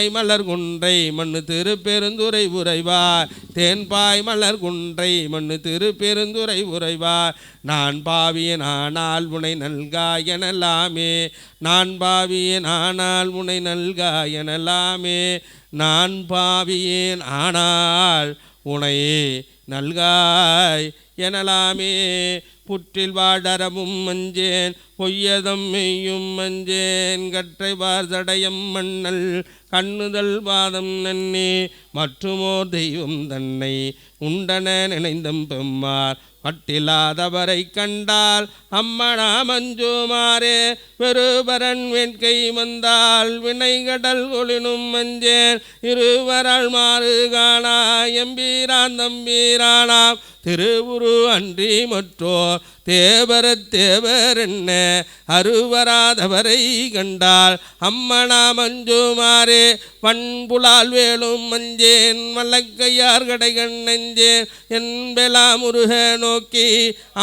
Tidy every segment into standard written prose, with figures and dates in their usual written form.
தேன்பாய் மலர் குன்றை மண்ணு திருப்பெருந்துறை உறைவார் தேன்பாய் மலர் குன்றை மண்ணு திருப்பெருந்துறை உறைவார் நான் பாவியன் ஆனால் உனை நல்கா எனலாமே நான் பாவியன் ஆனால் உனை நல்கா எனலாமே நான் பாவியேன் ஆனால் உனை நல்காய் எனலாமே புற்றில் வாடரமும் மஞ்சேன் பொய்யதம் மெய்யும் மஞ்சேன் கற்றை வார்தடையம் மண்ணல் கண்ணுதல் பாதம் நன்னே மற்றுமோர் தெய்வம் தன்னை உண்டன நினைந்தம் பெம்மார் மட்டில்லாதவரை கண்டால் அம்மனா மஞ்சுமாரே பெருபரன் வேட்கை வந்தால் வினைகடல் ஒளினும் மஞ்சேன் இருவரால் மாறு காணா எம்பீரான் தம்பீரானாம் திருவுரு அன்றி மற்றோர் தேவரத் தேவர் என்ன அருவராதவரை கண்டால் அம்மனா மஞ்சுமாரே பண்புலால் வேலும் மஞ்சேன் மல்லக்கையார் கடைகண் நெஞ்சேன் என்பெலா முருக நோக்கி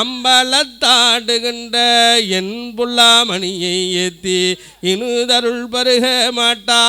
அம்பலத்தாடுகின்ற என் புல்லா மணியை ஏத்தி இனுதருள் பருக மாட்டா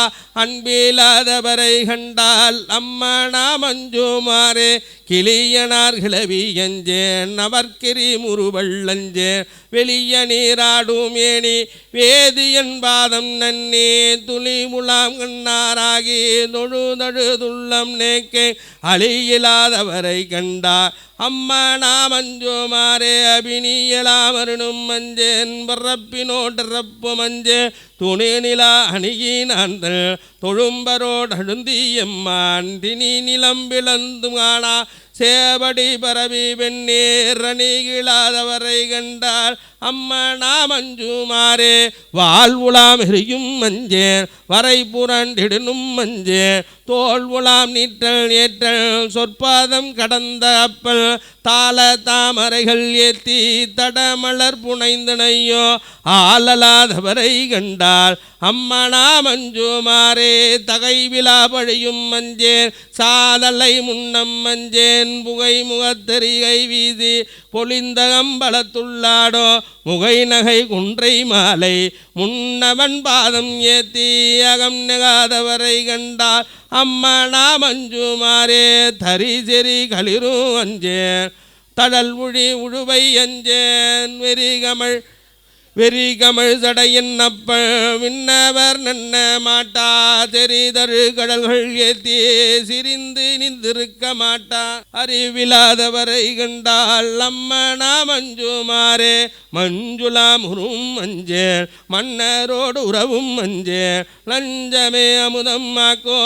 அன்பிலாதவரை கண்டால் அம்மனா மஞ்சுமாரே கிளியனார் கிளவி எஞ்சேன் நவர்கிரி முருவள்ளஞ்சேன் வெளிய நீராடும் ஏணி வேதியன் பாதம் நன்னே துளி முலாம் கண்ணாராகி தொழுதழுதுள்ளம் நேக்கே அழியிலாதவரை கண்டார் அம்மனா மஞ்சுமாரே அபினியலாமருணும் மஞ்சேன் பரப்பினோட்டரப்பு மஞ்சே துணி நிலா அணியினாந்தல் தொழும்பரோடழுந்தி எம்மான் தினி நிலம் விளந்து காணா சேவடி பரவி வெண்ணீர் அணிகிழாதவரை கண்டால் அம்மனா மஞ்சுமாரே வாழ்வுலாம் எரியும் மஞ்சேன் வரை புரண்டிடனும் மஞ்சேன் தோல் உலாம் நீற்றல் ஏற்றல் சொற்பாதம் கடந்த அப்பல் தாள தாமரைகள் ஏத்தி தடமலர் புனைந்தனையோ ஆளலாதவரை கண்டால் அம்மனா மஞ்சுமாரே தகை விழா பழியும் மஞ்சேன் சாதலை முன்னம் மஞ்சேன் புகை முகத்தெரிகை வீசி பொலிந்த அம்பலத்துள்ளாடோ முகை நகை குன்றை மாலை முன்னவன் பாதம் ஏத்தி அகம் நெகாதவரை கண்டால் அம்மனா மஞ்சுமாரே தரி செறி களிரும் அஞ்சேன் தடல் உழி உழுவை அஞ்சேன் வெறிகமழ் சடையின் அப்ப விண்ணவர் நன்ன மாட்டா தெரிதரு கடல்கள் ஏத்தி சிரிந்து நின்றிருக்க மாட்டா அறிவிலாதவரை கண்டால் அம்மனா மஞ்சுமாரே மஞ்சுளா முரும் மஞ்சேன் மன்னரோடு உறவும் மஞ்சேன் லஞ்சமே அமுதம் மாக்கோ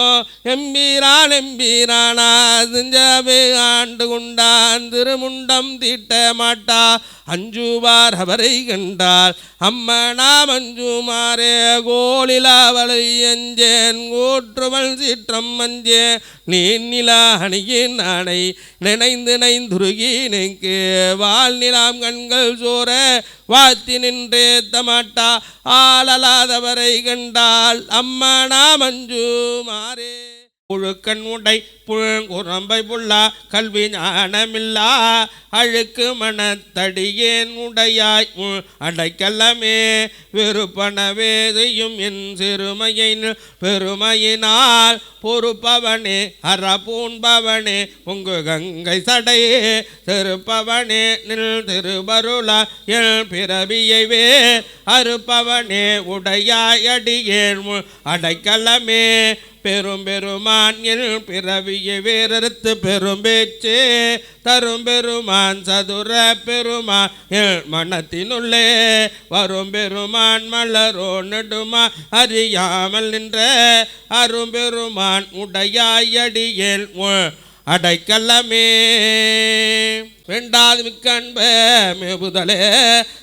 எம்பீரான் எம்பீரானா செஞ்சவே ஆண்டு கொண்டான் திருமுண்டம் தீட்ட மாட்டா அஞ்சுவார் அவரை கண்டால் அம்மனா மஞ்சுமாரே கோலிலாவளை அஞ்சேன் கோற்றுவள் சீற்றம் மஞ்சேன் நீநிலா அணியின் நாணை நினைந்து நைந்துருகி நெக்கு வாழ் நிலாம் கண்கள் சோர வாழ்த்தி நின்றேத்த மாட்டா ஆளலாதவரை கண்டால் அம்மனா மஞ்சுமாரே புழுக்கண் உடை புழங்குரம்பை புல்லா கல்வி ஞானமில்லா அழுக்கு மனத்தடியேன் உடையாய் அடைக்கல்லமே வெறுப்பனவே செய்யும் என் சிறுமையை பெருமையினால் பொறுப்பவனே அறப்பூன்பவனே உங்கு கங்கை சடையே திருப்பவனே நில் திருபருளா என் பிறவியவே அறுப்பவனே உடையாய் அடியேன் அடைக்கல்லமே பெரும் பெருமான் என் பிறவியை வேறறுத்து பெரும் பேச்சே தரும் பெருமான் சதுர பெருமான் என் மனத்தினுள்ளே வரும் பெருமான் மலரோ நெடுமா அறியாமல் நின்ற அரும் பெருமான் உடையாயடியேன் அடைக்கல்லமே வேண்டாது மிக்க அன்ப மேவுதலே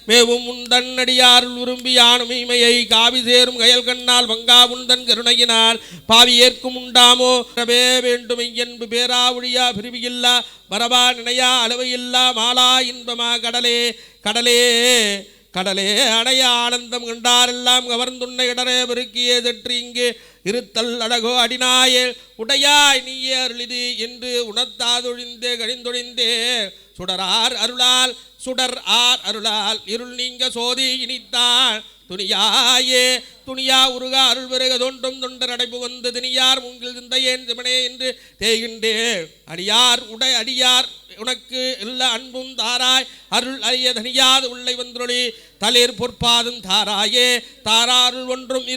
மேவும் உந்தன் அடியாருள் விரும்பி ஆணுமையை காவி சேரும் கயல் கண்ணால் வங்கா உந்தன் கருணையினால் பாவி ஏற்கும் உண்டாமோ வேண்டும் என்பு பேரா ஒழியா பிரிவியில்லா மரபா நினையா அளவையில்லா மாலா இன்பமா கடலே கடலே கடலே அடைய ஆனந்தம் கண்டாரெல்லாம் கவர்ந்துண்ண இடரே பெருக்கியே செற்றி இங்கு இருத்தல் அழகோ அடிநாயல் உடையாய் நீயே அருளிது என்று உணர்த்தாதொழிந்தே கழிந்தொழிந்தே சுடர் ஆர் அருளால் இருள் நீங்க சோதி இனித்தான் துணியாயே துணியா உருகா அருள் பெருக தோன்றும் தொண்டர் அடைப்பு வந்து தினியார் உங்கள் சிந்தையேன் சிவனே என்று தேய்கின்றே அடியார் அடியார் உனக்கு எல்லா அன்பும் தாராய் அருள் அறிய தனியாது உள்ளை வந்துளி தளிர் பொற்பாதும் தாராயே தாராருள் ஒன்றும்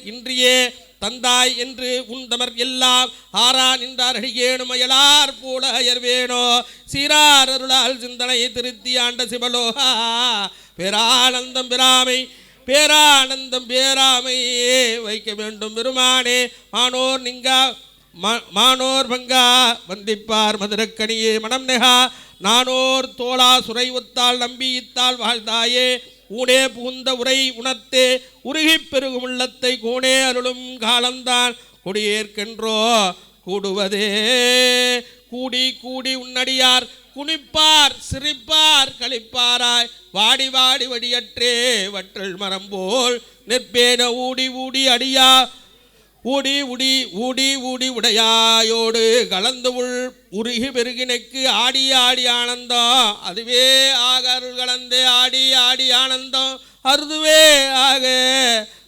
இன்றியே தந்தாய் என்று உந்தமர் எல்லாம் ஆரா நின்றார் அடியேனும் அயலார் போல அயர்வேனோ சீரார் அருளால் சிந்தனை திருத்தி ஆண்ட சிவலோகா பேரானந்தம் பெறாமை பேரானந்தம் பேராமையே வைக்க வேண்டும் பெருமானே மானோர் பங்கா வந்திப்பார் மதுரக்கணியே மனம் நெகா நானோர் தோளா சுரை ஒத்தால் நம்பி இத்தால் வாழ்ந்தாயே ஊனே புகுந்த உரை உணர்த்தே உருகி பெருகும் உள்ளத்தை கோணே அருளும் காலம்தான் கொடியேற்கென்றோ கூடுவதே கூடி கூடி உன்னடியார் குனிப்பார் சிரிப்பார் கழிப்பாராய் வாடி வாடி வடியற்றே வற்றல் மரம்போல் நெற்பேன ஊடி ஊடி அடியா ஊடி ஊடி ஊடி ஊடி உடையாயோடு கலந்து உருகி பெருகினைக்கு ஆடி ஆடி ஆனந்தம் அதுவே ஆக அருள் கலந்தே ஆடி ஆடி ஆனந்தம் அருதுவே ஆக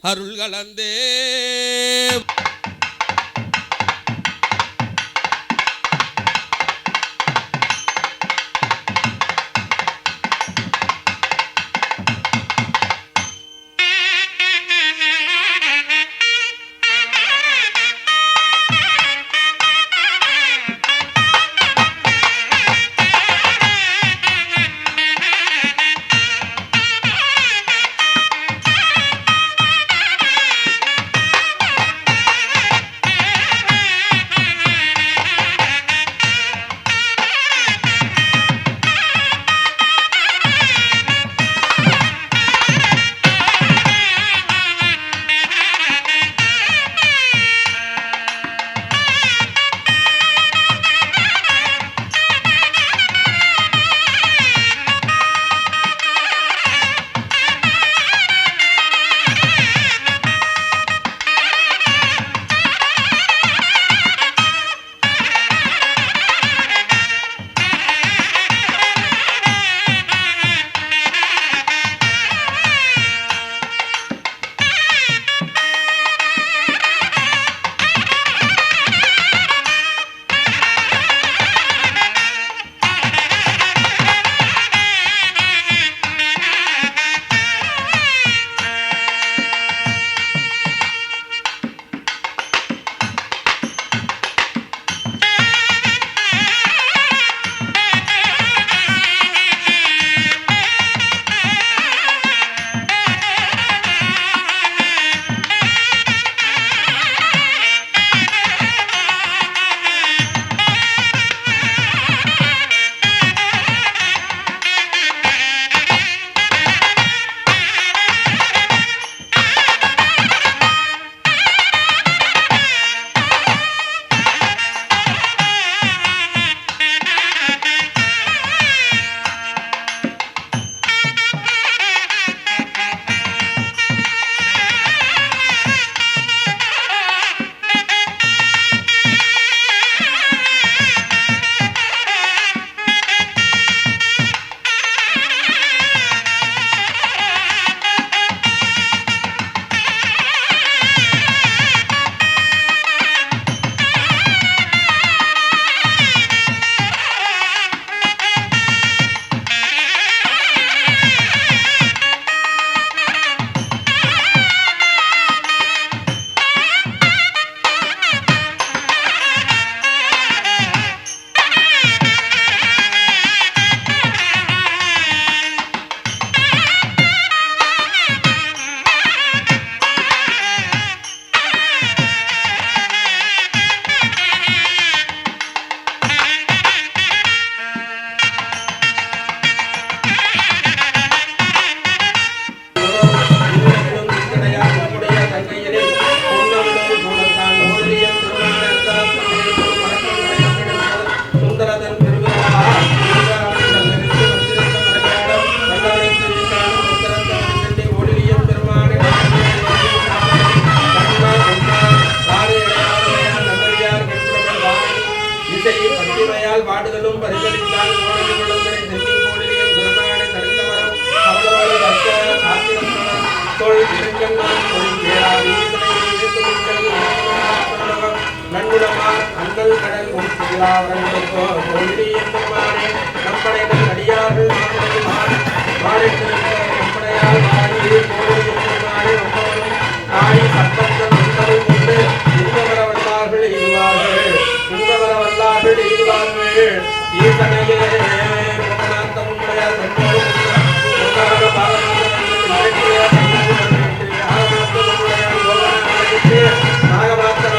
அருள் கலந்தே. எல்லா வரங்களுக்கும் கோவிலி என்பவானே நம்முடைய அடியார்கள் நம்முடையால் வாங்கி கோவிலி என்பவானே ஒவ்வொருவரும் தாய் சம்பந்தம் அந்தரும் கொண்டு இன்பவர வல்லார்கள் எய்துவார்கள் ஈசனையே முகநாந்தம் உடையால் நாகபாத்திரம்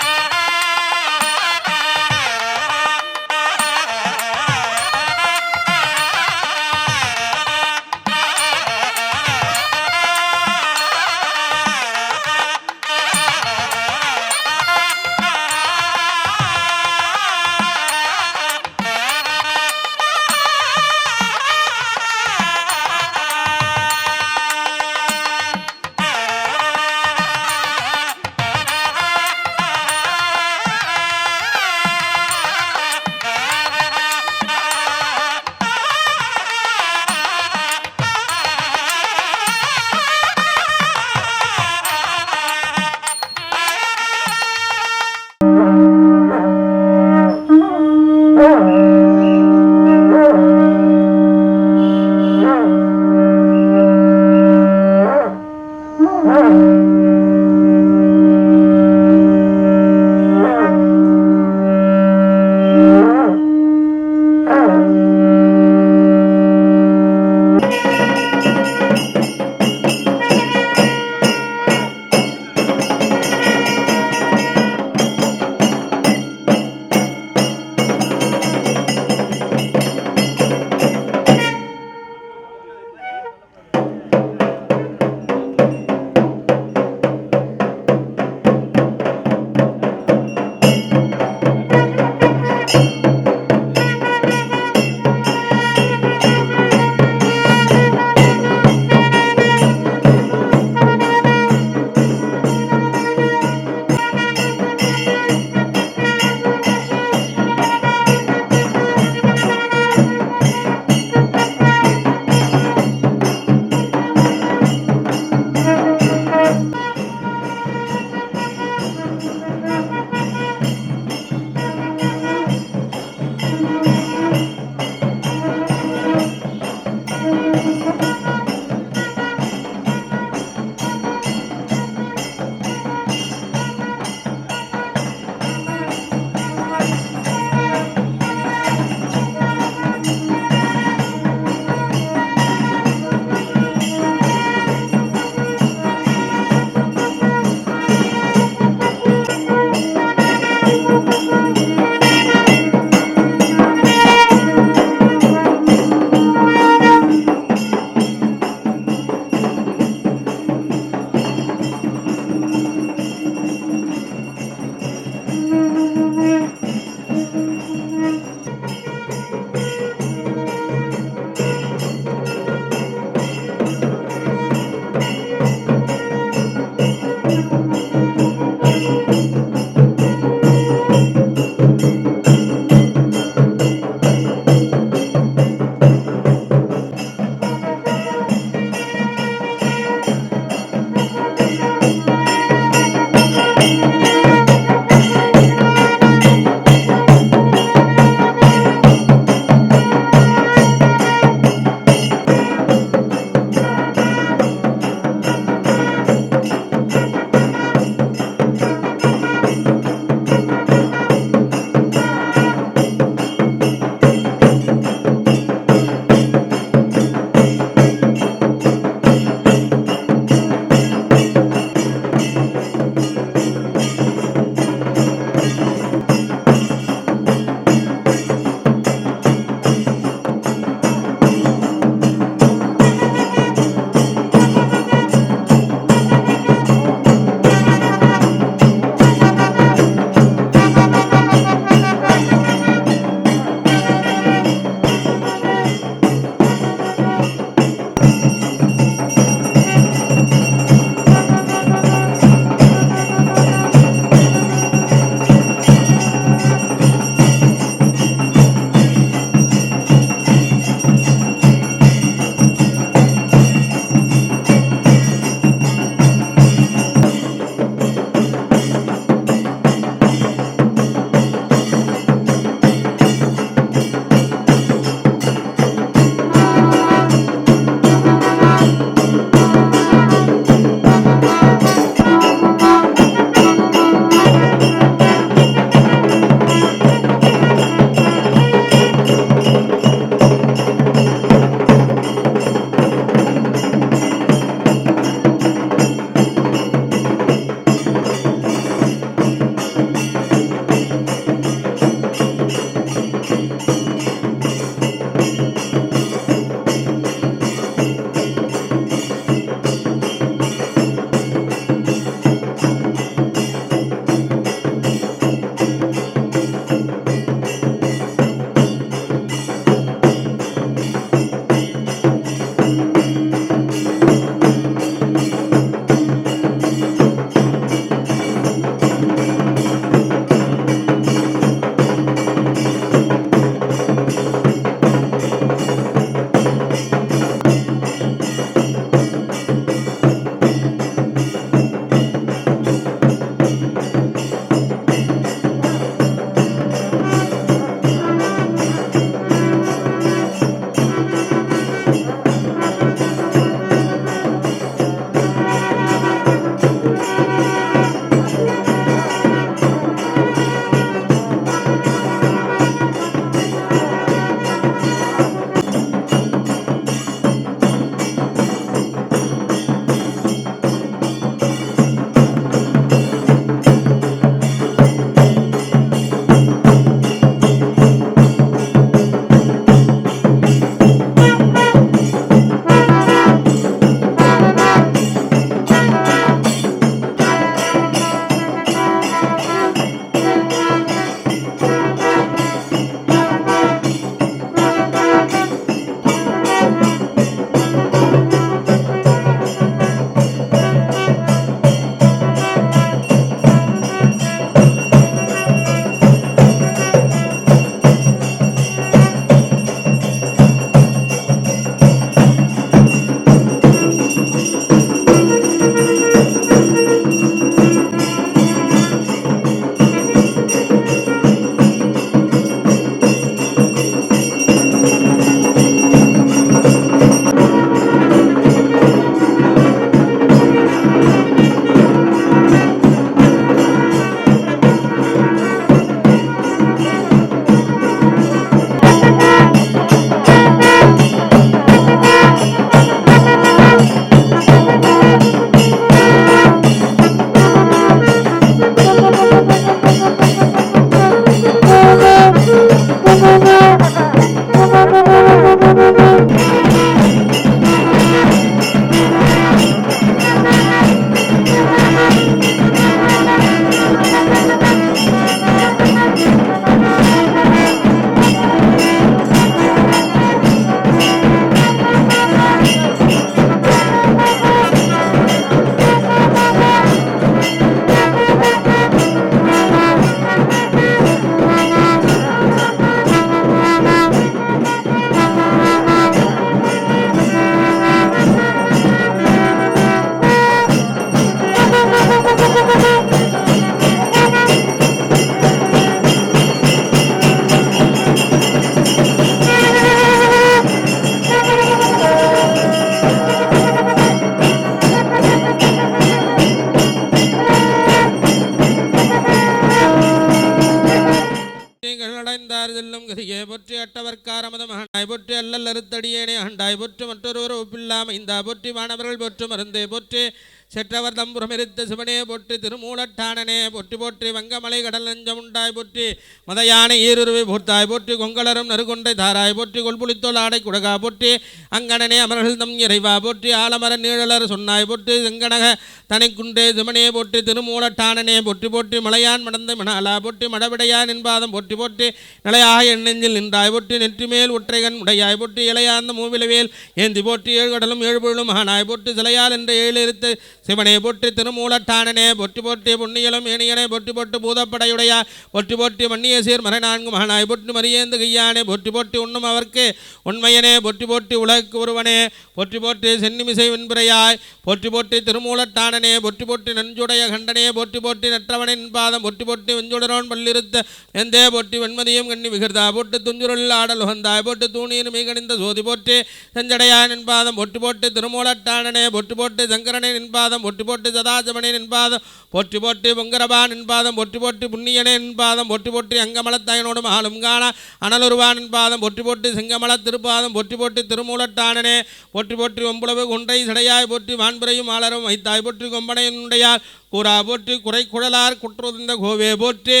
கதியே பொற்றி அட்டவர்க்காரமத மகனாய் பொற்றி அல்லல் அறுத்தடியேனே அண்டாய் பொற்று மற்றொருவர் ஒப்பில்லாம இந்த பொற்றி மாணவர்கள் பொற்று மருந்தே பொற்றி செற்றவர் தம்புரமெரித்த சிவனே பொற்றி திருமூலட்டானனே பொற்றி போற்றி வங்கமலை கடல் நெஞ்சம் உண்டாய் பொற்றி மதையானை ஈருருவை போர்த்தாய் பொற்றி கொங்கலரும் நறுகொண்டை தாராய் பொற்றி கொள்புளித்தோல் ஆடை குடகா பொற்றி அங்கனனே அமர்கள் தம் இறைவா பொற்றி ஆலமர நீழலர் சொன்னாய் பொற்றி செங்கனக தனிக்குண்டே சிவனே பொற்றி திருமூலட்டானனே பொற்றி போற்றி மலையான் மடந்தை மணாலா பொற்றி மடவிடையான் என்பாதம் பொற்றி போற்றி நிலையாக எண்ணெஞ்சில் நின்றாய் பொற்றி நெற்றிமேல் ஒற்றைகன் உடையாய் பொற்றி இளையாந்த மூவிலவேல் ஏந்தி போற்றி ஏழு கடலும் ஏழு பொருளும் மகானாய் பொற்றி சிலையால் என்ற ஏழு இருத்து சிவனே பொற்றி திருமூலட்டானனே பொற்றி போற்றி புண்ணியலும் ஏனியனே பொற்றி போட்டு பூதப்படையுடையா பொற்றி போற்றி மன்னிய சீர் மறை நான்கு மகனாய் பொற்றி மரியேந்து கையானே பொற்றி போற்றி உண்ணும் அவர்க்கு உண்மையனே பொற்றி போற்றி உலகு ஒருவனே பொற்றி போற்றி சென்னிமிசை வெண்புரையாய் பொற்றி போற்றி திருமூலட்டானனே பொற்றி போற்றி நஞ்சுடைய கண்டனே பொற்றி போற்றி நற்றவனின் பாதம் பொற்றி போற்றி வெஞ்சுடரோன் பல்லிருத்த எந்தே பொற்றி வெண்மதியும் கண்ணி விகிர்தா பொட்டு துஞ்சுருள் ஆடல் உகந்தாய் பொட்டு தூணீர் மீகணிந்த சோதி போற்றி செஞ்சடையான் என்பாதம் பொற்றி போற்றி திருமூலட்டானனே பொற்றி போற்றி சங்கரனே நின்பாதம் பொற்றி போற்றி சதாசிவனே நின்பாதம் பொற்றி போற்றி பொங்கரபான் என்பாதம் பொற்றி போற்றி புண்ணியனே என்பாதம் பொற்றி போற்றி அங்கமலத்தாயனோடு மகாலும் காண அனலுருவான் என்பாதம் பொற்றி போற்றி செங்கமல திருப்பாதம் பொற்றி போற்றி திருமூலட்டானனே பொற்றி போற்றி ஒம்புளவு கொன்றை சடையாய் பொற்றி வான்புரையும் ஆளரும் வைத்தாய் பொற்றி கொம்பனையனுடையார் கூறா போற்றி குறை குழலார் குற்றுந்த கோவே போற்றி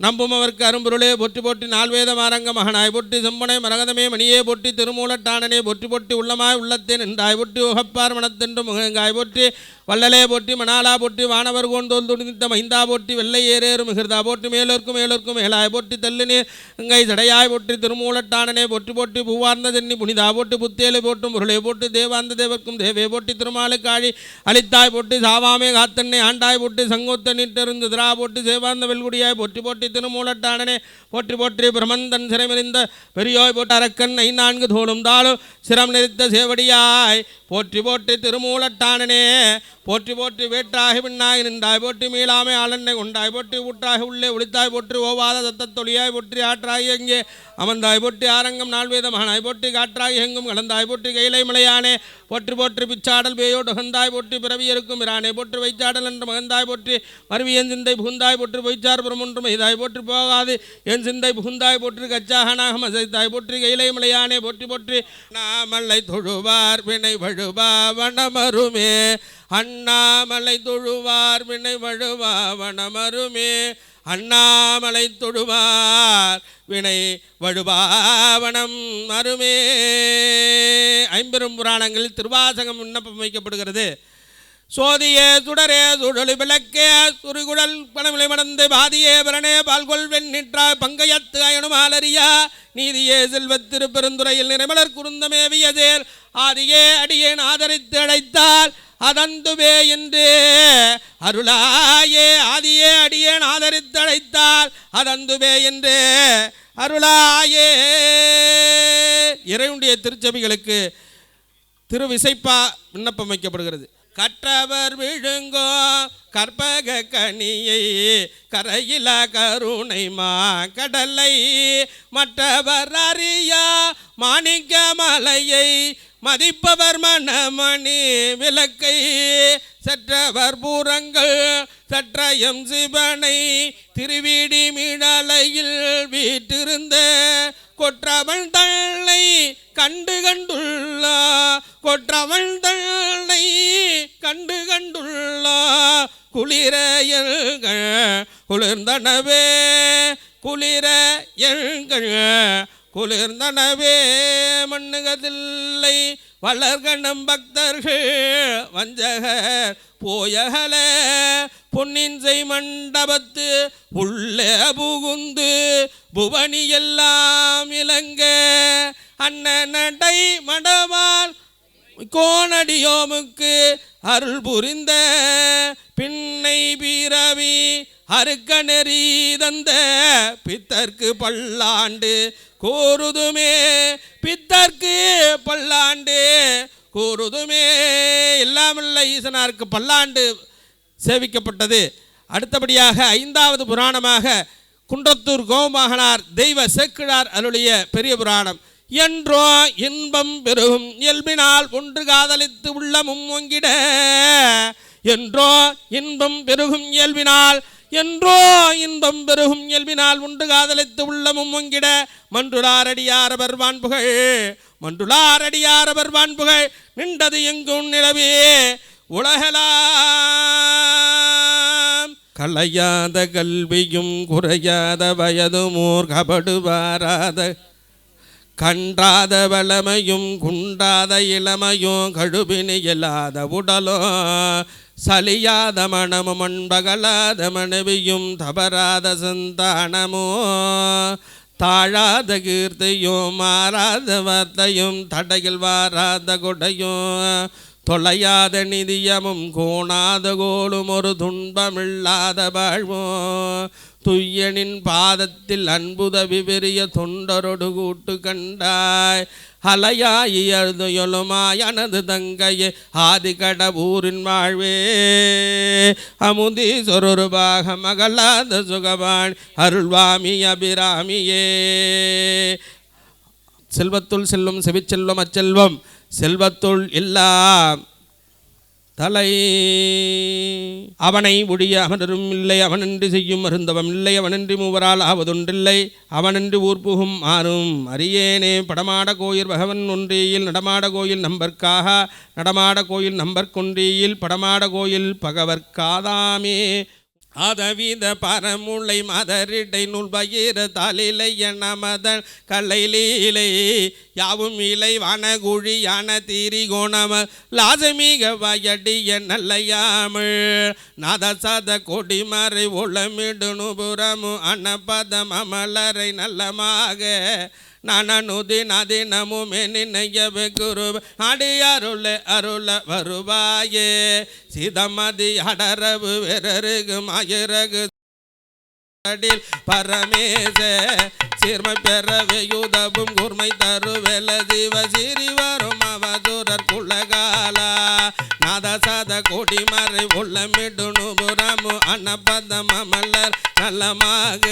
நம்புமவர்க்கு அரும்பொருளே போற்றி போற்றி நால்வேத மாரங்க மகனாய் போற்றி செம்பனை மரகதமே மணியே போற்றி திருமூலட்டானனே போற்றி போற்றி உள்ளமாய் உள்ளத்தே நின்றாய் போற்றி உகப்பார் மனத்தென்று முகங்காய் போற்றி வள்ளலே போற்றி மணாலா போற்றி வானவர் கோந்தோல் துணித்த மைந்தா போற்றி வெள்ளை ஏறேறும் மிகிர்தா போற்றி மேலோர்க்கும் மேலாய் போற்றி தெல்லுநீர் கங்கை சடையாய் போற்றி திருமூலட்டானனே போற்றி போற்றி பூவார்ந்த தென்னி புனிதா போற்றி புத்தேலை போற்றும் பொருளை போற்றி தேவாந்த தேவர்க்கும் தேவே போற்றி திருமாலுக்காழி அளித்தாய் போற்றி சாவாமே காத்தன்னை ஆண்டாய் போற்றி சங்கோத்த நீட்டருந்து திரா போற்றி சேவாந்த வெல்குடியாய் போற்றி போற்றி திருமூலட்டானனே போற்றி போற்றி பிரமந்தன் சிறைமறிந்த பெரியோய் போட்டு அரக்கன் 4 தோளும் தாளும் சிரம் நெறித்த சேவடியாய் போற்றி போற்றி திருமூலட்டானனே போற்றி போற்றி வேற்றாகி பின்னாகி நின்றாய் போற்றி மீளாமை ஆளெண்ணை கொண்டாய் போற்றி ஊற்றாகி உள்ளே ஒளித்தாய் போற்றி ஓவாத சத்தத்தொழியாய் போற்றி ஆற்றாகி எங்கே அமர்ந்தாய் போற்றி ஆரங்கம் நால்வேத மகனாய் போற்றி காற்றாகி எங்கும் கலந்தாய் போற்றி கைலை மலையானே போற்றி போற்றி பிச்சாடல் பேயோடு உகந்தாய் போற்றி பிறவியருக்கும் இரானே போற்றி வைச்சாடல் என்று மகந்தாய் போற்றி மருவி என் சிந்தை புகுந்தாய் போற்றி பொய்ச்சார் புறமொன்று மெய்தாய் போற்றி போகாது என் சிந்தை புகுந்தாய் போற்றி கச்சாகனாக மசைத்தாய் போற்றி கைலை மலையானே போற்றி போற்றி நாமலை தொழுவார் வினை வழுவா வனமருமே அண்ணாமலை தொழுவார் வினை வழுவா வனமருமே அண்ணாமலை தொழுவார் வினை வழுவாவனம் மருமே. ஐம்பெரும் புராணங்களில் திருவாசகம் விண்ணப்பம் வைக்கப்படுகிறது. சோதியே சுடரே சுழலி விளக்கே சுருகுழல் பணமிலை மடந்து பாதியே பரணே பால்கொள் வெண்ணிற்றா பங்கையத்து அயனுமாலரியா நீதியே செல்வத்திரு பெருந்துறையில் நிறைமலர் குருந்தமேவியதேல் ஆதியே அடியேன் ஆதரித்து அழைத்தால் அதந்துவே என்று அருளாயே ஆதியே அடியேன் ஆதரித்து அழைத்தால் அதந்துவே என்று அருளாயே. இறைவனுடைய திருச்சபைகளுக்கு திருவிசைப்பா விண்ணப்பம் வைக்கப்படுகிறது. கற்றவர் விழுங்கோ கற்பக கனியை கரையில கருணை மா கடலை மற்றவர் அறியா மாணிக்க மலையை மதிப்பவர் மணமணி விளக்கை சற்றவர் பூரங்கள் சற்றயம் சிவனை திருவிடி மிடலையில் வீட்டிருந்த கொற்றவள் தன்னை கண்டு கண்டுள்ளா கொற்றவள் தன்னை கண்டு கண்டுள்ளா குளிர எல்கள் குளிர்ந்தனவே குளிர எல்கள் குளிர்ந்தனவே மண்ணுகதில்லை வளர்கணம் பக்தர்கள் வஞ்சகர் போயகல பொன்னின் செய் மண்டபத்து உள்ளே புகுந்து புவனி எல்லாம் இலங்க அண்ணனடை மடவால் கோனடியோமுக்கு அருள் புரிந்த பின்னை பிறவி அறுக்க நெறி தந்த பித்தர்க்கு பல்லாண்டு கூறுதுமே பித்தர்க்கு பல்லாண்டு கூறுதுமே. எல்லாமல்ல ஈசனாருக்கு பல்லாண்டு சேவிக்கப்பட்டது. அடுத்தபடியாக 5வது புராணமாக குன்றத்தூர் கோமகனார் தெய்வ சேக்கிழார் அருளிய பெரிய புராணம். என்றோ இன்பம் பெருகும் இயல்பினால் ஒன்று காதலித்து உள்ளமும் ஒங்கிட என்றோ இன்பம் பெருகும் இயல்பினால் என்றோ இன்பம் பெருகும் இயல்பினால் உண்டு காதலித்து உள்ளமும் ஒங்கிட மன்றுளாரடியாரவர் வான்புகள் மன்றுளாரடியாரவர் வான்புகள் நின்றது எங்கும் நிலவே உலகலாம் கலையாத கல்வியும் குறையாத வயதுமோர் கபடுவாராத கன்றாத வளமையும் குன்றாத இளமையும் கழுபினி இல்லாத உடலோ சலியாத மனமும் அன்பகலாத மனைவியும் தவறாத சந்தானமோ தாழாத கீர்த்தியும் மாறாத வார்த்தையும் தடையில் வாராத கொடையும் தொலையாத நிதியமும் கோணாத கோலும் ஒரு துன்பமில்லாத வாழ்வோம் துய்யனின் பாதத்தில் அன்புதவி பெரிய தொண்டரொடு கூட்டு கண்டாய் அலையாயி அழுதுயலுமாய் எனது தங்கையே ஆதி கடவுரின் வாழ்வே அமுதீஸ்வரொருபாக மகளாத சுகவான் அருள்வாமி அபிராமியே. செல்வத்துள் செல்லும் செவிச்செல்வம் அச்செல்வம் செல்வத்துள் எல்லாம் தலை அவனை ஒழிய அவனரும் இல்லை அவனன்றி செய்யும் மருந்தவம் இல்லை அவனன்றி மூவரால் ஆவதொன்றில்லை அவனன்றி ஊர்புகும் ஆறும் அரியேனே. படமாட கோயில் பகவன் ஒன்றியில் நடமாட கோயில் நம்பர்க்காக நடமாட கோயில் நம்பர்கொன்றியில் படமாட கோயில் பகவர்க்காதாமே. அதவித பரமுளை மதரிடை நூல் பகிர தாலிலை என மதன் கல்லைலீலை யாவும் இலை வனகுழி யான தீரி கோணம லாசமிக வயடிய நல்லையாமிழ் நாதசத கொடிமறை ஒளமிடு நுபுறமு அன்னபதம் அமலரை நல்லமாக நனனுதினமும் நினையவே குரு அடியருள அருள வருவாயே சிதமதி அடரவு வெறருகு மயிரகு பரமேச சீர்மை பெறவே யுதவும் கூர்மை தருவெல ஜீவ சிறி வரும் அவதூரர் குலகாலா நாதசத கொடிமறை உள்ளமிடு நுபுறமு அன்னபதம் அமலர் நல்லமாக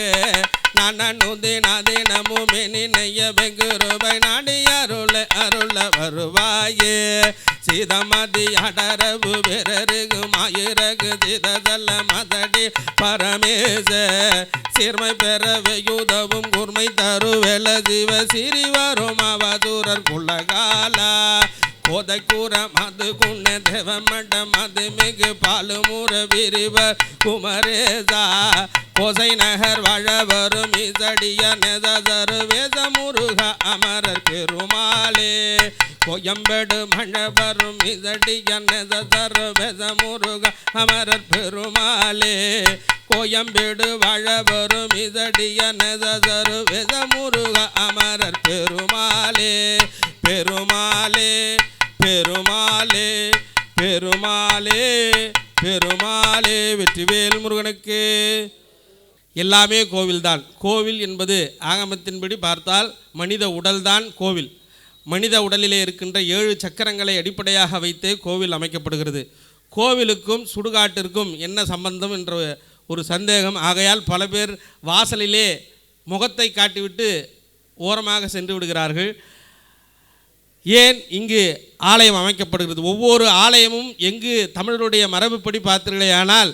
நனனுதினமும் நினைய வெகுருபை நாடி அருள அருள வருவாயே சீதமதி அடரவு பிறருகு மயிரகு திததல்ல மதடி பரமேச சீர்மை பெறவே யுதவும் கூர்மை தருவெல ஜீவ சிறி வரும் அவதூரர் குலகாலா கோதை கூற மது குண்ண தேவமட மது மிகு பாலுமுற விரிவர் குமரேசா கோசை நகர் வாழ வரும் இசடிய நெதரு வேத முருக அமரர் பெருமாளே கோயம்பேடு மழ வரும் இசடிய நெதரு வேத முருக அமரர் பெருமாளே கோயம்பேடு வாழ வரும் இசடிய நெதரு வேத முருக அமரர் பெருமாளே பெருமாளே பெருமாளே பெருமாளே பெருமாளே வெற்றிவேல் முருகனுக்கு. எல்லாமே கோவில்தான். கோவில் என்பது ஆகமத்தின்படி பார்த்தால் மனித உடல்தான் கோவில். மனித உடலிலே இருக்கின்ற 7 சக்கரங்களை அடிப்படையாக வைத்தே கோவில் அமைக்கப்படுகிறது. கோவிலுக்கும் சுடுகாட்டிற்கும் என்ன சம்பந்தம் என்ற ஒரு சந்தேகம். ஆகையால் பல பேர் வாசலிலே முகத்தை காட்டிவிட்டு ஓரமாக சென்று விடுகிறார்கள். ஏன் இங்கு ஆலயம் அமைக்கப்படுகிறது? ஒவ்வொரு ஆலயமும் எங்கு தமிழருடைய மரபுப்படி பார்த்தீர்களேயானால்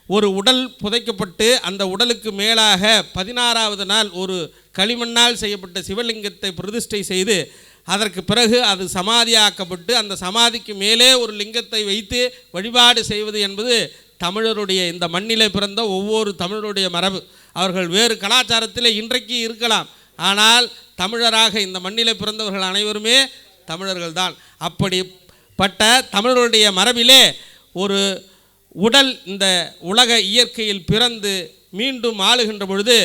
ஒரு உடல் புதைக்கப்பட்டு அந்த உடலுக்கு மேலாக 16வது நாள் ஒரு களிமண்ணால் செய்யப்பட்ட சிவலிங்கத்தை பிரதிஷ்டை செய்து அதற்கு பிறகு அது சமாதியாக்கப்பட்டு அந்த சமாதிக்கு மேலே ஒரு லிங்கத்தை வைத்து வழிபாடு செய்வது என்பது தமிழருடைய இந்த மண்ணிலே பிறந்த ஒவ்வொரு தமிழருடைய மரபு. அவர்கள் வேறு கலாச்சாரத்தில் இன்றைக்கு இருக்கலாம், ஆனால் தமிழராக இந்த மண்ணிலே பிறந்தவர்கள் அனைவருமே தமிழர்கள்தான். அப்படிப்பட்ட தமிழருடைய மரபிலே ஒரு உடல் இந்த உலக இயற்கையில் பிறந்து மீண்டும் ஆளுகின்ற பொழுது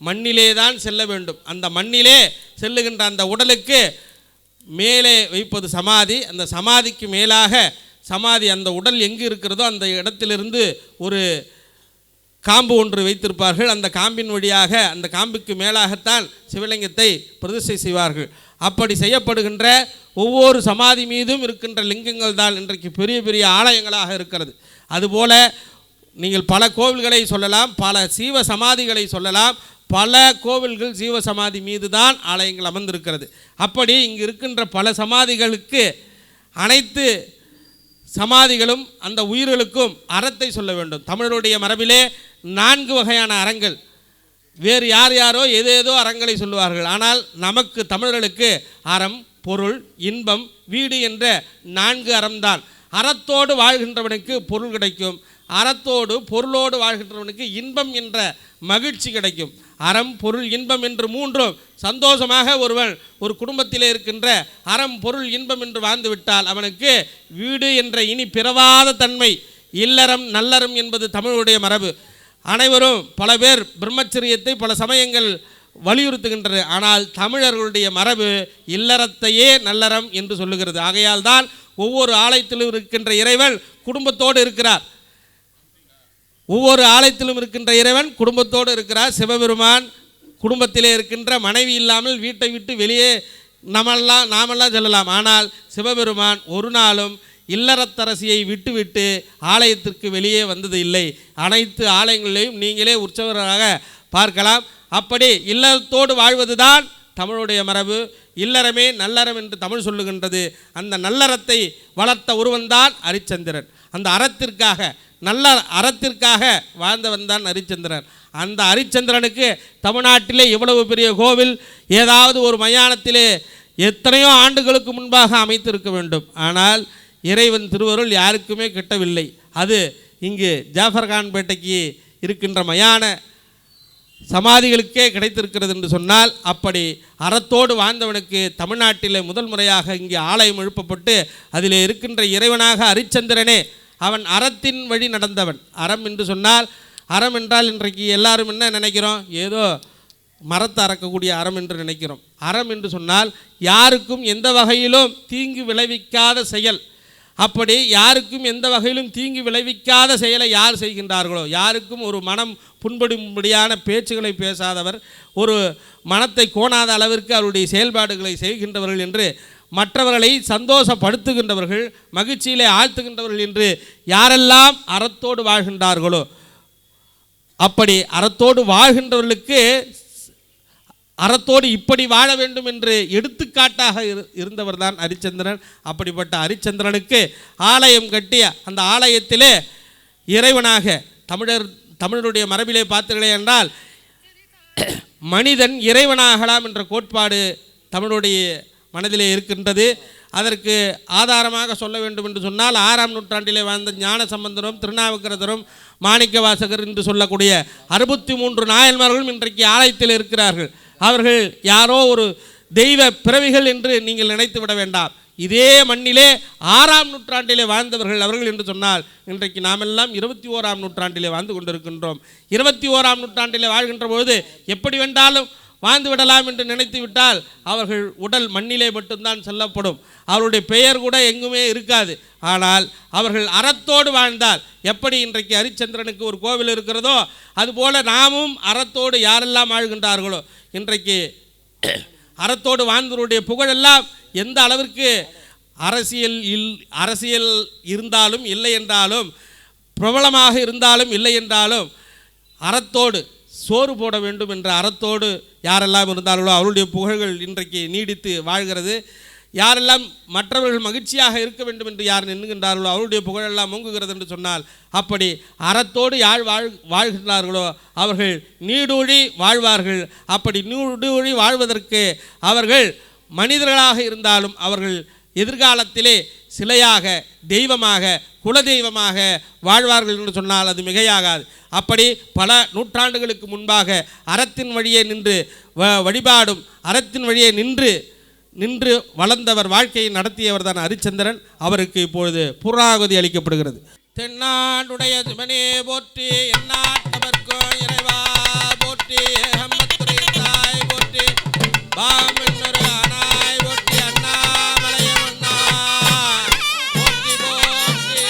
மண்ணிலே தான் செல்ல வேண்டும். அந்த மண்ணிலே செல்லுகின்ற அந்த உடலுக்கு மேலே வைப்பது சமாதி. அந்த சமாதிக்கு மேலாக சமாதி அந்த உடல் எங்கு இருக்கிறதோ அந்த இடத்திலிருந்து ஒரு காம்பு ஒன்று வைத்திருப்பார்கள். அந்த காம்பின் வழியாக அந்த காம்புக்கு மேலாகத்தான் சிவலிங்கத்தை பிரதிஷ்டை செய்வார்கள். அப்படி செய்யப்படுகின்ற ஒவ்வொரு சமாதி மீதும் இருக்கின்ற லிங்கங்கள் தான் இன்றைக்கு பெரிய பெரிய ஆலயங்களாக இருக்கிறது. அதுபோல நீங்கள் பல கோவில்களை சொல்லலாம், பல சீவ சமாதிகளை சொல்லலாம். பல கோவில்கள் ஜீவ சமாதி மீது தான் ஆலயங்கள் அமர்ந்திருக்கிறது. அப்படி இங்கு இருக்கின்ற பல சமாதிகளுக்கு அனைத்து சமாதிகளும் அந்த உயிர்களுக்கும் அறத்தை சொல்ல வேண்டும். தமிழருடைய மரபிலே 4 வகையான அறங்கள். வேறு யாரோ ஏதேதோ அறங்களை சொல்லுவார்கள். ஆனால் நமக்கு தமிழர்களுக்கு அறம், பொருள், இன்பம், வீடு என்ற 4 அறம்தான். அறத்தோடு வாழ்கின்றவனுக்கு பொருள் கிடைக்கும், அறத்தோடு பொருளோடு வாழ்கின்றவனுக்கு இன்பம் என்ற மகிழ்ச்சி கிடைக்கும். அறம், பொருள், இன்பம் என்று 3 சந்தோஷமாக ஒருவன் ஒரு குடும்பத்திலே இருக்கின்ற அறம், பொருள், இன்பம் என்று வாழ்ந்துவிட்டால் அவனுக்கு வீடு என்ற இனி பிறவாத தன்மை, இல்லறம், நல்லறம் என்பது தமிழுடைய மரபு. அனைவரும் பல பேர் பிரம்மச்சரியத்தை பல சமயங்கள் வலியுறுத்துகின்றது. ஆனால் தமிழர்களுடைய மரபு இல்லறத்தையே நல்லறம் என்று சொல்லுகிறது. ஆகையால் தான் ஒவ்வொரு ஆலயத்திலும் இருக்கின்ற இறைவன் குடும்பத்தோடு இருக்கிறார். ஒவ்வொரு ஆலயத்திலும் இருக்கின்ற இறைவன் குடும்பத்தோடு இருக்கிறார். சிவபெருமான் குடும்பத்திலே இருக்கின்ற மனைவி இல்லாமல் வீட்டை விட்டு வெளியே நாமெல்லாம் செல்லலாம். ஆனால் சிவபெருமான் ஒரு நாளும் இல்லறத்தரசியை விட்டுவிட்டு ஆலயத்திற்கு வெளியே வந்தது இல்லை. அனைத்து ஆலயங்களிலையும் நீங்களே உற்சவராக பார்க்கலாம். அப்படி இல்லறத்தோடு வாழ்வதுதான் தமிழுடைய மரபு. இல்லறமே நல்லறம் என்று தமிழ் சொல்லுகின்றது. அந்த நல்லறத்தை வளர்த்த ஒருவன்தான் ஹரிச்சந்திரன். அந்த அறத்திற்காக நல்ல அறத்திற்காக வாழ்ந்தவன் தான் ஹரிச்சந்திரன். அந்த ஹரிச்சந்திரனுக்கு தமிழ்நாட்டிலே இவ்வளவு பெரிய கோவில் ஏதாவது ஒரு மயானத்திலே எத்தனையோ ஆண்டுகளுக்கு முன்பாக அமைத்திருக்க வேண்டும். ஆனால் இறைவன் திருவருள் யாருக்குமே கிட்டவில்லை. அது இங்கு ஜாஃபர்கான்பேட்டைக்கு இருக்கின்ற மயான சமாதிகளுக்கே கிடைத்திருக்கிறது என்று சொன்னால், அப்படி அறத்தோடு வாழ்ந்தவனுக்கு தமிழ்நாட்டிலே முதல் முறையாக இங்கே ஆலயம் எழுப்பப்பட்டு அதிலே இருக்கின்ற இறைவனாக அரிச்சந்திரனே, அவன் அறத்தின் வழி நடந்தவன். அறம் என்று சொன்னால், அறம் என்றால் இன்றைக்கு எல்லாரும் என்ன நினைக்கிறோம், ஏதோ மரத்தை அறக்கக்கூடிய அறம் என்று நினைக்கிறோம். அறம் என்று சொன்னால் யாருக்கும் எந்த வகையிலும் தீங்கு விளைவிக்காத செயல். அப்படி யாருக்கும் எந்த வகையிலும் தீங்கு விளைவிக்காத செயலை யார் செய்கின்றார்களோ, யாருக்கும் ஒரு மனம் புண்படும்படியான பேச்சுகளை பேசாதவர், ஒரு மனத்தை கோணாத அளவிற்கு அவருடைய செயல்பாடுகளை செய்கின்றவர்கள் என்று, மற்றவர்களை சந்தோஷப்படுத்துகின்றவர்கள், மகிழ்ச்சியிலே ஆழ்த்துகின்றவர்கள் என்று யாரெல்லாம் அறத்தோடு வாழ்கின்றார்களோ, அப்படி அறத்தோடு வாழ்கின்றவர்களுக்கு அறத்தோடு இப்படி வாழ வேண்டும் என்று எடுத்துக்காட்டாக இருந்தவர் தான் அரிச்சந்திரன். அப்படிப்பட்ட அரிச்சந்திரனுக்கு ஆலயம் கட்டிய அந்த ஆலயத்திலே இறைவனாக தமிழருடைய மரபிலே பார்த்தீர்களே என்றால், மனிதன் இறைவனாகலாம் என்ற கோட்பாடு தமிழுடைய மனதிலே இருக்கின்றது. அதற்கு ஆதாரமாக சொல்ல வேண்டும் என்று சொன்னால், 6ஆம் நூற்றாண்டிலே வாழ்ந்த ஞான சம்பந்தரும் திருநாவுக்கரசரும் மாணிக்க வாசகர் என்று சொல்லக்கூடிய 63 நாயன்மார்களும் இன்றைக்கு ஆலயத்தில் இருக்கிறார்கள். அவர்கள் யாரோ ஒரு தெய்வ பிறவிகள் என்று நீங்கள் நினைத்து விட வேண்டாம். இதே மண்ணிலே 6ஆம் நூற்றாண்டிலே வாழ்ந்தவர்கள் அவர்கள் என்று சொன்னால், இன்றைக்கு நாமெல்லாம் 21ஆம் நூற்றாண்டிலே வாழ்ந்து கொண்டிருக்கின்றோம். 21ஆம் நூற்றாண்டிலே வாழ்கின்ற பொழுது எப்படி வேண்டாலும் வாழ்ந்து விடலாம் என்று நினைத்து விட்டால் அவர்கள் உடல் மண்ணிலே மட்டும்தான் செல்லப்படும், அவருடைய பெயர் கூட எங்குமே இருக்காது. ஆனால் அவர்கள் அறத்தோடு வாழ்ந்தால், எப்படி இன்றைக்கு ஹரிச்சந்திரனுக்கு ஒரு கோவில் இருக்கிறதோ அதுபோல நாமும் அறத்தோடு யாரெல்லாம் வாழ்கின்றார்களோ, இன்றைக்கு அறத்தோடு வாழ்ந்தவருடைய புகழெல்லாம் எந்த அளவிற்கு அரசியல் இருந்தாலும் இல்லை என்றாலும், பிரபலமாக இருந்தாலும் இல்லை என்றாலும், அறத்தோடு சோறு போட வேண்டும் என்ற அறத்தோடு யாரெல்லாம் இருந்தார்களோ அவருடைய புகழ்கள் இன்றைக்கு நீடித்து வாழ்கிறது. யாரெல்லாம் மற்றவர்கள் மகிழ்ச்சியாக இருக்க வேண்டும் என்று யார் எண்ணுகின்றார்களோ அவருடைய புகழெல்லாம் ஓங்குகிறது என்று சொன்னால், அப்படி அறத்தோடு யார் வாழ்கின்றார்களோ அவர்கள் நீடூழி வாழ்வார்கள். அப்படி நீடூழி வாழ்வதற்கு அவர்கள் மனிதர்களாக இருந்தாலும் அவர்கள் எதிர்காலத்திலே சிலையாக, தெய்வமாக, குலதெய்வமாக வாழ்வார்கள் என்று சொன்னால் அது மிகையாகாது. அப்படி பல நூற்றாண்டுகளுக்கு முன்பாக அறத்தின் வழியே நின்று வழிபாடும், அறத்தின் வழியே நின்று வளர்ந்தவர், வாழ்க்கையை நடத்தியவர் தான் ஹரிச்சந்திரன். அவருக்கு இப்பொழுது புறாகுதி அளிக்கப்படுகிறது. தென்னாடுடைய சிவனே போற்றி, எந்நாட்டவர்க்கும் இறைவா போற்றி, ஏகம்பத்துரையாய் போற்றி, பாமென்னொரு ஆனாய் போற்றி, அண்ணாமலையமன்னா போற்றி போற்றி.